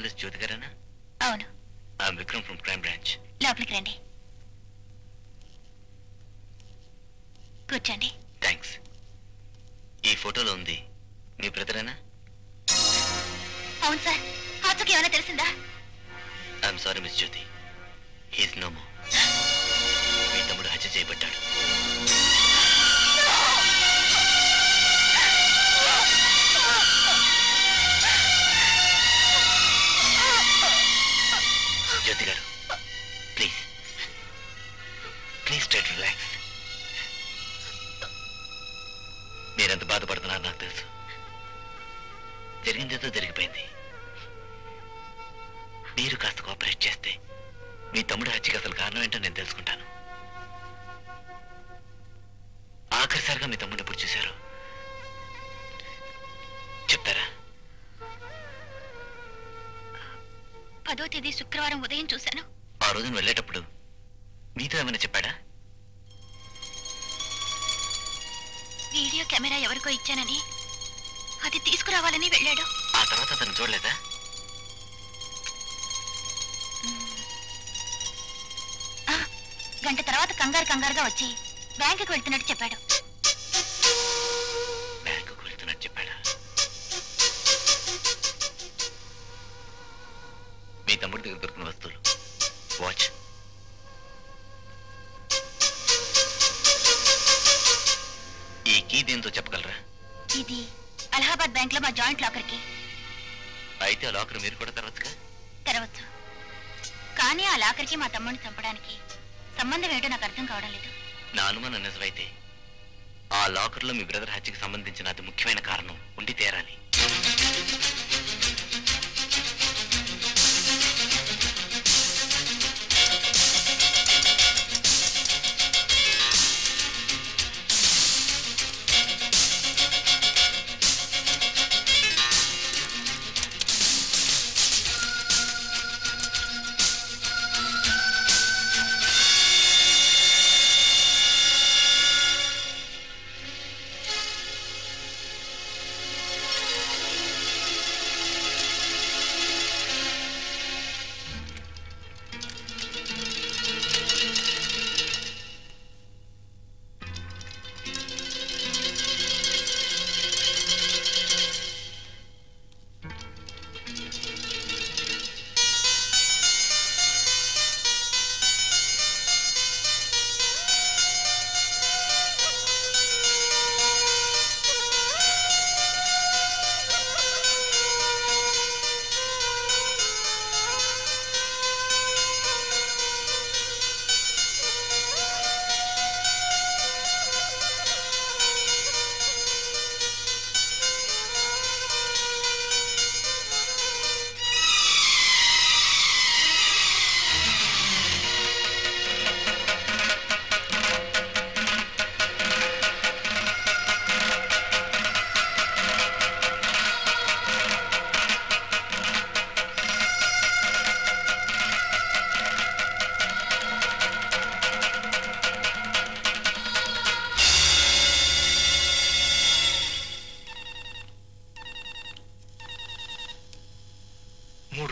Journalist జ్యోతి గారేనా? అవును. I'm Vikram from crime branch. లోపలికి రండి, కూర్చోండి. థ్యాంక్స్. ఈ ఫోటోలో ఉంది మీ బ్రదరేనా? అవును సార్. హాజుకి ఏమైనా తెలిసిందా? I'm sorry miss Jyothi, he's no more. మీ తమ్ముడు హత్య చేయబడ్డాడు. జ్యోతి గారు, please please try to relax. మీరెంత బాధపడుతున్నారు నాకు తెలుసు. జరిగిందేదో జరిగిపోయింది. మీరు కాస్త కోఆపరేట్ చేస్తే మీ తమ్ముడు హత్యకి అసలు కారణం ఏంటో నేను తెలుసుకుంటాను. ఆఖరిసారిగా మీ తమ్ముడు ఎప్పుడు చూశారు చెప్తారా? 10వ తేదీ శుక్రవారం ఉదయం చూశాను. ఆ రోజున వెళ్ళేటప్పుడు మీతో ఏమైనా చెప్పాడా? వీడియో కెమెరా ఎవరికో ఇచ్చానని, అది తీసుకురావాలని వెళ్ళాడు. ఆ తర్వాత అతను చూడలేదా? గంట తర్వాత కంగారుగా వచ్చి బ్యాంకుకు వెళ్తున్నట్టు చెప్పాడు. బ్యాంకుకు వెళ్తున్నట్టు చెప్పాడా? మీ తమ్ముడి దగ్గర దొరికిన వస్తువులు, వాచ్, ఈ కీ దేంతో చెప్పగలరా? ఇది అలహాబాద్ బ్యాంక్ లో మా జాయింట్ లాకర్ కి. అయితే ఆ లాకర్ మీరు కూడా తెరవచ్చుగా? తెరవచ్చు, కానీ ఆ లాకర్ కి మా తమ్ముడిని చంపడానికి సంబంధం ఏంటో నాకు అర్థం కావడం లేదు. నా అనుమానం నిజమైతే ఆ లాకర్లో మీ బ్రదర్ హత్యకి సంబంధించిన అతి ముఖ్యమైన కారణం ఉండి తీరాలి.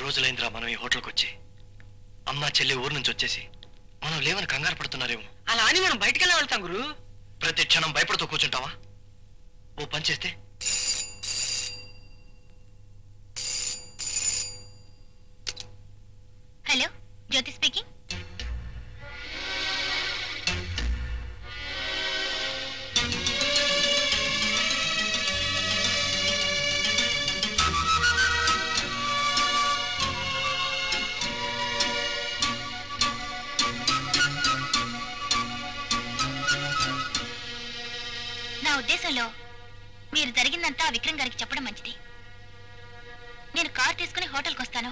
రోజులైందిరా మనం ఈ హోటల్కి వచ్చి. అమ్మ చెల్లి ఊరు నుంచి వచ్చేసి మనం లేవని కంగారు పడుతున్నారేమో. అలా అని మనం బయటకెళ్ళి వెళ్తాం గురు. ప్రతి క్షణం భయపడుతూ కూర్చుంటావా? ఓ పని చేస్తే హలో, జ్యోతి స్పీకింగ్. నా ఉద్దేశంలో మీరు జరిగిందంతా విక్రమ్ గారికి చెప్పడం మంచిది. నేను కార్ తీసుకుని హోటల్కి వస్తాను,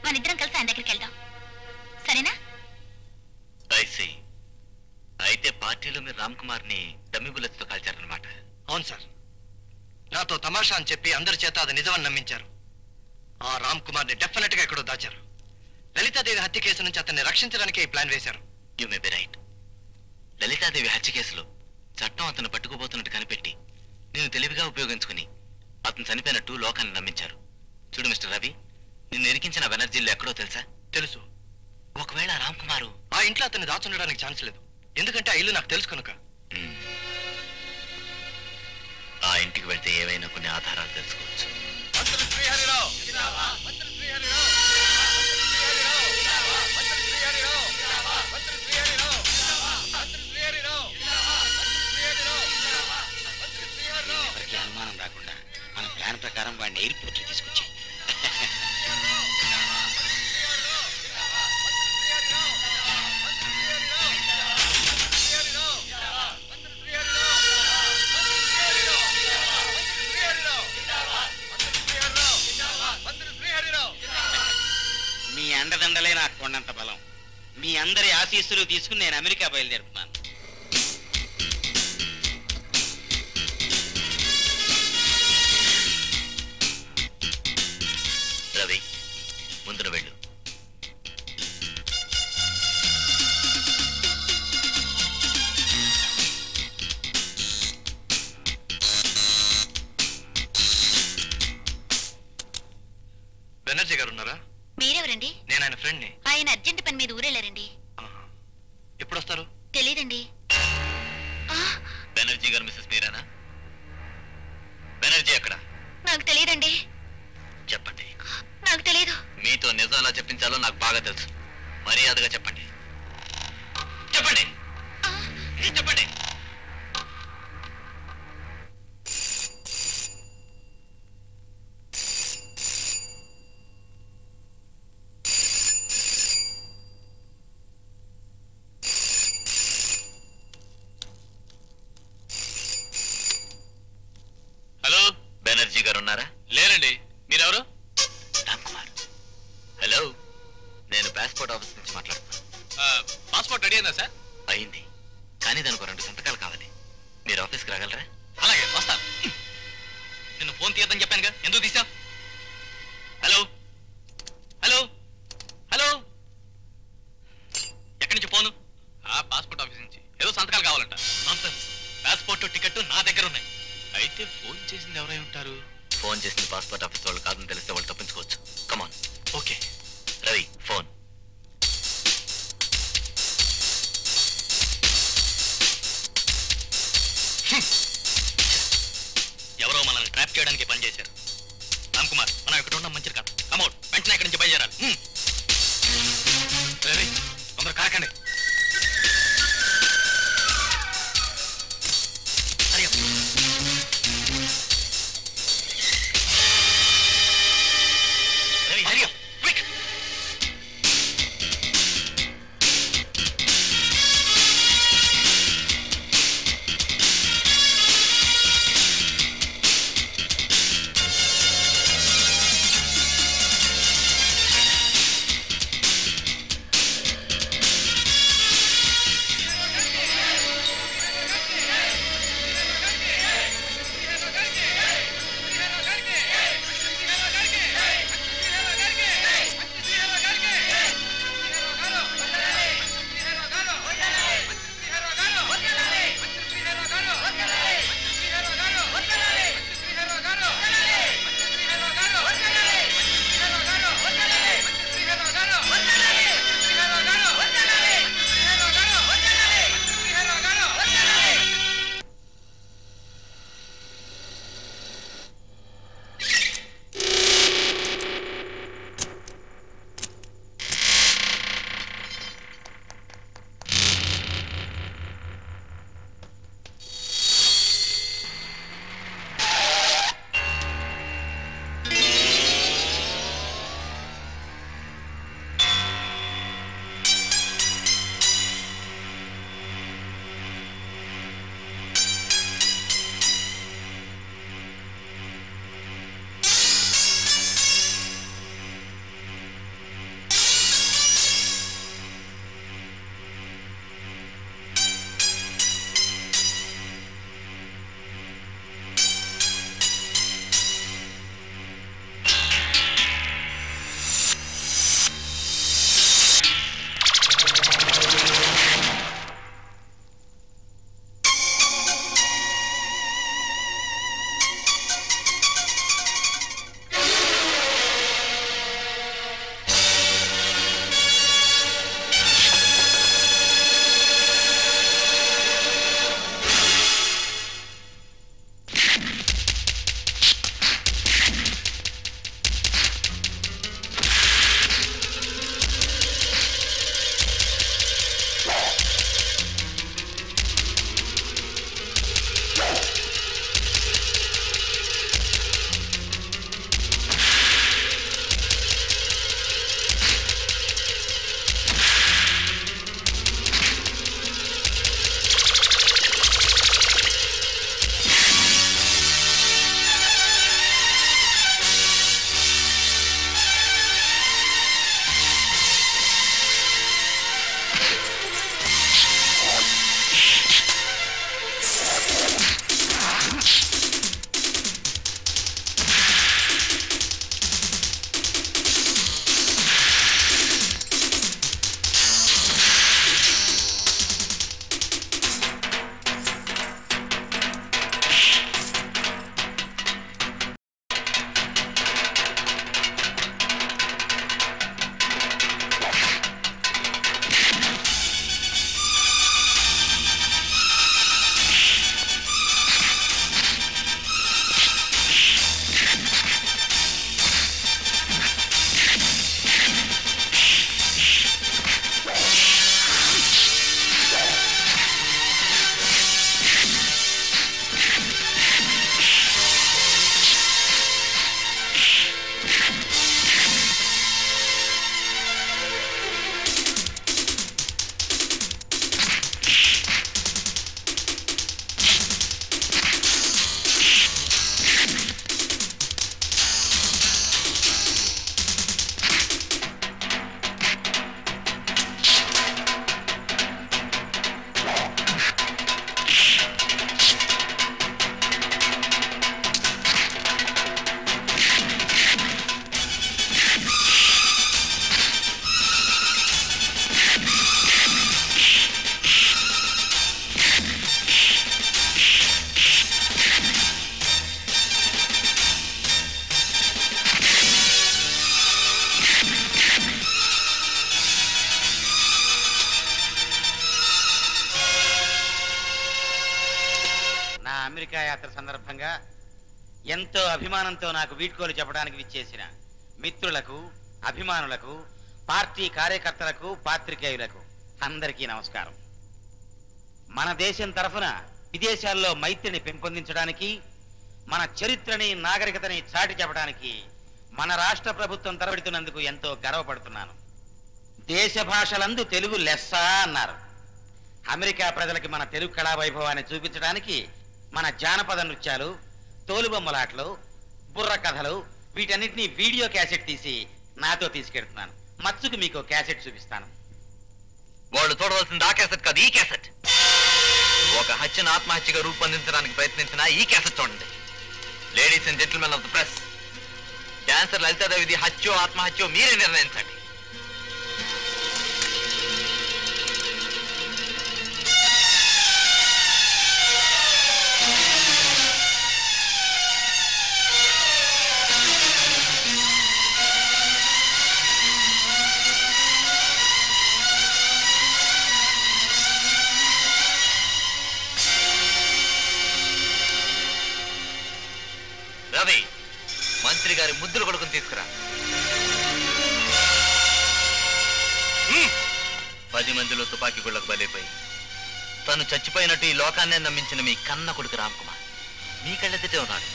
మన ఇద్దరం కలిసి ఆయన దగ్గరికి వెళ్దాం, సరేనా? అయితే పార్టీలో మీరు రామ్ కుమార్ ని డమ్మి బుల్లెట్స్ తో కాల్చారనమాట. అవును సార్, నాతో తమాషా అని చెప్పి అందరి చేత అది నిజమని నమ్మించారు. ఆ రామ్ కుమార్ ని డెఫినెట్ గా ఎక్కడో దాచారు. లలితాదేవి హత్య కేసు నుంచి అతన్ని రక్షించడానికి ఈ ప్లాన్ వేశారు. You may be right. Lalitadevi హత్య కేసులో చట్టం అతను పట్టుకుపోతున్నట్టు కనిపెట్టి నేను తెలివిగా ఉపయోగించుకుని అతను చనిపోయినట్టు లోకాన్ని నమ్మించారు. చూడు మిస్టర్ రవి, నిన్ను ఇరికించిన బెనర్జీలు ఎక్కడో తెలుసా? తెలుసు. ఒకవేళ రామ్ కుమారు ఆ ఇంట్లో అతన్ని దాచుండడానికి ఛాన్స్ లేదు, ఎందుకంటే ఆ ఇల్లు నాకు తెలుసు కనుక. ఆ ఇంటికి వెళ్తే ఏవైనా కొన్ని ఆధారాలు తెలుసుకోవచ్చు. ఎవరికి అనుమానం రాకుండా మన ప్లాన్ ప్రకారం వాడిని ఎయిర్పోర్ట్ తీసుకొచ్చాయి. మీ అండదండలే నాకు కొండంత బలం. మీ అందరి ఆశీస్సులు తీసుకుని నేను అమెరికా బయలుదేరుతున్నాను. రవి, ముందున వెళ్ళు. బెనర్జీ గారు ఉన్నారా? మీరెవరండి? నేను ఆయన ఫ్రెండ్ని. ఆయన అర్జెంట్ పని మీద ఊరెళ్ళారండి. ఎప్పుడు వస్తారు? తెలీదండి. బెనర్జీ గారు మిస్సెస్ మీరానా? బెనర్జీ ఎక్కడ? నాకు తెలియదండి. చెప్పండి. నాకు తెలియదు. మీతో నిజం ఎలా చెప్పించాలో నాకు బాగా తెలుసు. మర్యాదగా చెప్పండి. చెప్పండి. చెప్పండి. హలో, బెనర్జీ గారు ఉన్నారా? లేరండి. మీరెవరు? రామ్ కుమార్. హలో, నేను పాస్పోర్ట్ ఆఫీస్ నుంచి మాట్లాడుతున్నాను. పాస్పోర్ట్ రెడీ అయిందా సార్? అయింది, కానీ దానికి 2 సంతకాలు కావాలి. మీరు ఆఫీస్కి రాగలరా? అలాగే వస్తాను. నిన్ను ఫోన్ తీయద్దని చెప్పానుగా, ఎందుకు తీసావు? హలో హలో హలో, ఎక్కడి నుంచి ఫోను? పాస్పోర్ట్ ఆఫీస్ నుంచి. ఏదో సంతకాలు కావాలంట. నాన్సెన్స్. పాస్పోర్ట్ టికెట్ నా దగ్గర ఉన్నాయి. అయితే ఫోన్ చేసింది ఎవరై ఉంటారు? ఫోన్ చేసింది పాస్పోర్ట్ ఆఫీస్ వాళ్ళు కాదని తెలిస్తే వాళ్ళు తప్పించుకోవచ్చు. కమాన్. ఓకే. రవి, ఫోన్. ఎవరో మనల్ని ట్రాప్ చేయడానికి పనిచేశారు. రామ్ కుమార్, మనం ఇక్కడ ఉండడం మంచిది కాదు. కమౌట్, వెంటనే ఇక్కడి నుంచి బయలుదేరాలి. రవి, తొందర కాకండి. Ravi, Hari up, quick. America యాత్ర సందర్భంగా ఎంతో అభిమానంతో నాకు వీడ్కోలు చెప్పడానికి విచ్చేసిన మిత్రులకు, అభిమానులకు, పార్టీ కార్యకర్తలకు, పాత్రికేయులకు అందరికీ నమస్కారం. మన దేశం తరఫున విదేశాల్లో మైత్రిని పెంపొందించడానికి, మన చరిత్రని, నాగరికతని చాటి చెప్పడానికి మన రాష్ట్ర ప్రభుత్వం తరబడుతున్నందుకు ఎంతో గర్వపడుతున్నాను. దేశ భాషలందు తెలుగు లెస్స అన్నారు. అమెరికా ప్రజలకి మన తెలుగు కళా వైభవాన్ని చూపించడానికి మన జానపద నృత్యాలు, తోలుబొమ్మలాటలు, బుర్ర కథలు వీటన్నిటినీ వీడియో క్యాసెట్ తీసి నాతో తీసుకెడుతున్నాను. మచ్చుకు మీకు క్యాసెట్ చూపిస్తాను. వాళ్ళు చూడవలసింది ఆ క్యాసెట్ కాదు, ఈ క్యాసెట్. ఒక హత్యను ఆత్మహత్యగా రూపొందించడానికి ప్రయత్నించిన ఈ క్యాసెట్ చూడండి. Ladies and gentlemen of the press, dancer లలితాదేవిది హత్యో ఆత్మహత్యో మీరే నిర్ణయించండి. రవి, మంత్రి గారి ముద్దుల కొడుకుని తీసుకురా. 10 మందిలో తుపాకీ గుళ్ళకు బలైపోయి తను చచ్చిపోయినట్టు ఈ లోకాన్నే నమ్మించిన మీ కన్న కొడుకు రామ్ కుమార్ మీ కళ్ళెత్తితే ఉన్నాడు.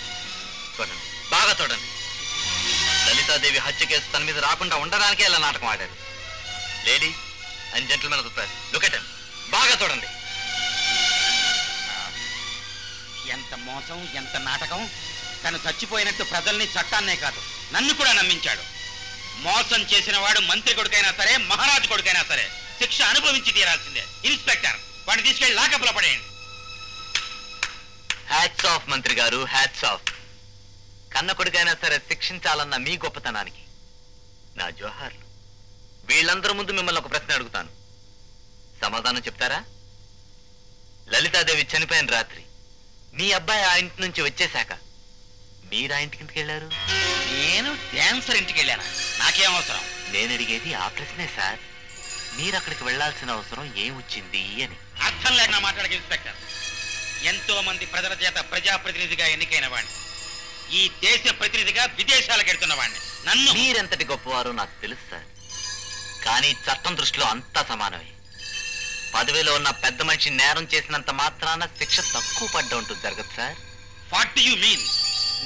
చూడండి, బాగా చూడండి. లలితాదేవి హత్య కేసు తన మీద రాకుండా ఉండడానికే ఇలా నాటకం ఆడారు. Ladies and gentlemen of the press, look at him. బాగా చూడండి. ఎంత మోసం, ఎంత నాటకం! తను చచ్చిపోయినట్టు ప్రజల్ని, చట్టాన్నే కాదు నన్ను కూడా నమ్మించాడు. మోసం చేసిన వాడు మంత్రి కొడుకైనా సరే, మహారాజు కొడుకైనా సరే శిక్ష అనుభవించి తీరాల్సిందే. ఇన్స్పెక్టర్, వాడిని తీసుకెళ్లి లాకప్లో పడేయండి. హ్యాట్స్ ఆఫ్ మంత్రి గారు, హ్యాట్స్ ఆఫ్. కన్న కొడుకైనా సరే శిక్షించాలన్న మీ గొప్పతనానికి నా జోహార్లు. వీళ్ళందరూ ముందు మిమ్మల్ని ఒక ప్రశ్న అడుగుతాను, సమాధానం చెప్తారా? లలితాదేవి చనిపోయిన రాత్రి మీ అబ్బాయి ఆ ఇంటి నుంచి వచ్చేశాక మీరు ఆ ఇంటికి ఎందుకు వెళ్ళారు? నేను డాన్సర్ ఇంటికి వెళ్ళాను, నాకేం అవసరం? నేను అడిగేది ఆ ప్రశ్నే సార్. మీరు అక్కడికి వెళ్లాల్సిన అవసరం ఏం వచ్చింది అని. అర్థం లేక మాట్లాడక ఇన్స్పెక్టర్. ఎంతో మంది ప్రజల చేత ప్రజాప్రతినిధిగా ఎన్నికైన వాడిని, ఈ దేశ ప్రతినిధిగా విదేశాలకు వెళ్తున్న వాడిని. నన్ను మీరెంతటి గొప్పవారో నాకు తెలుసు సార్, కానీ చట్టం దృష్టిలో అంతా సమానమే. పదవిలో ఉన్న పెద్ద మనిషి నేరం చేసినంత మాత్రాన శిక్ష తక్కువ పడ్డ ఉంటుంది జరగదు sir. What do you mean?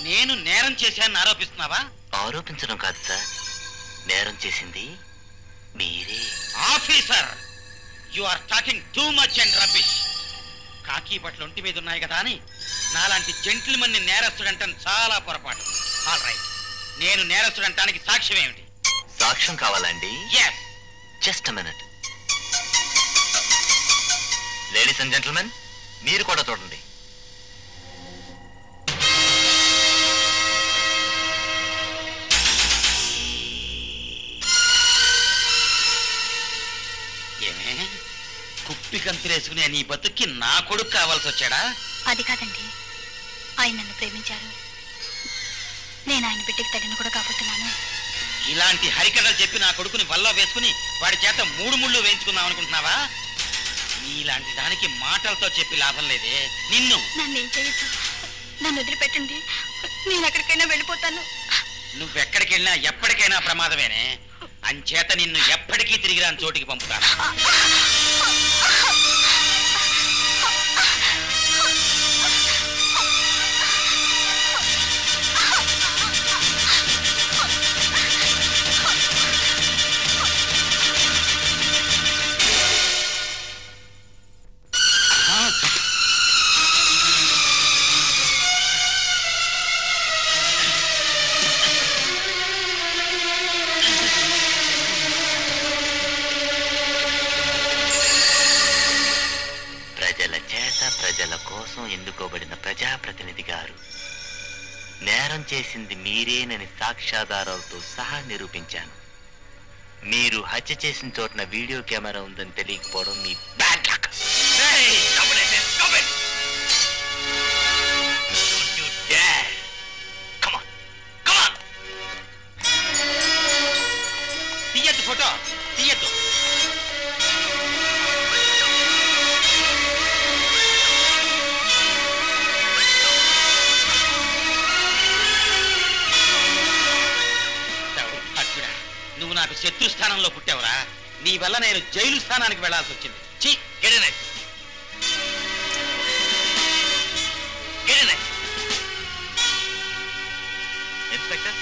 నేను నేరం చేశానని ఆరోపిస్తున్నావా? ఆరోపించడం కాదు సార్, నేరం చేసింది మీరే. Officer, you are talking too much and rubbish. కాకి బట్టలు ఒంటి మీద ఉన్నాయి కదా అని నాలాంటి జెంటిల్మన్ ని నేరస్తుడంటాం చాలా పొరపాటు. ఆల్ రైట్, నేను నేరస్తుడంటానికి సాక్ష్యం ఏమిటి? సాక్ష్యం కావాలండి? yes. Just a minute. Ladies and gentlemen, మీరు కూడా చూడండి. ఏమే కుప్పి కంతులేసుకునే నీ బతుక్కి నా కొడుకు కావాల్సి వచ్చాడా? అది కాదండి, ఆయన నన్ను ప్రేమించారు. నేను ఆయన బిడ్డకి తగిన కూడా కాబోతున్నాను. ఇలాంటి హరికథలు చెప్పి నా కొడుకుని వల్ల వేసుకుని వాడి చేత 3 ముళ్ళు వేయించుకుందాం అనుకుంటున్నావా? నీలాంటి దానికి మాటలతో చెప్పి లాభం లేదే. నిన్ను నన్ను ఏం చేయొద్దు, నన్ను వదిలిపెట్టండి, నేను ఎక్కడికైనా వెళ్ళిపోతాను. నువ్వెక్కడికి వెళ్ళినా ఎప్పటికైనా ప్రమాదమేనే. అంచేత నిన్ను ఎప్పటికీ తిరిగి రాని చోటికి పంపుతాను. ప్రజల కోసం ఎన్నుకోబడిన ప్రజాప్రతినిధి గారు, నేరం చేసింది మీరేనని సాక్ష్యాధారాలతో సహా నిరూపించాను. మీరు హత్య చేసిన చోటన వీడియో కెమెరా ఉందని తెలియకపోవడం మీ బ్యాడ్ లక్. తీయద్దు ఫోటో, తీయద్దు. స్థానంలో పుట్టావురా. నీ వల్ల నేను జైలు స్థానానికి వెళ్లాల్సి వచ్చింది. చీ, గెడనే గెడనే ఇన్స్పెక్టర్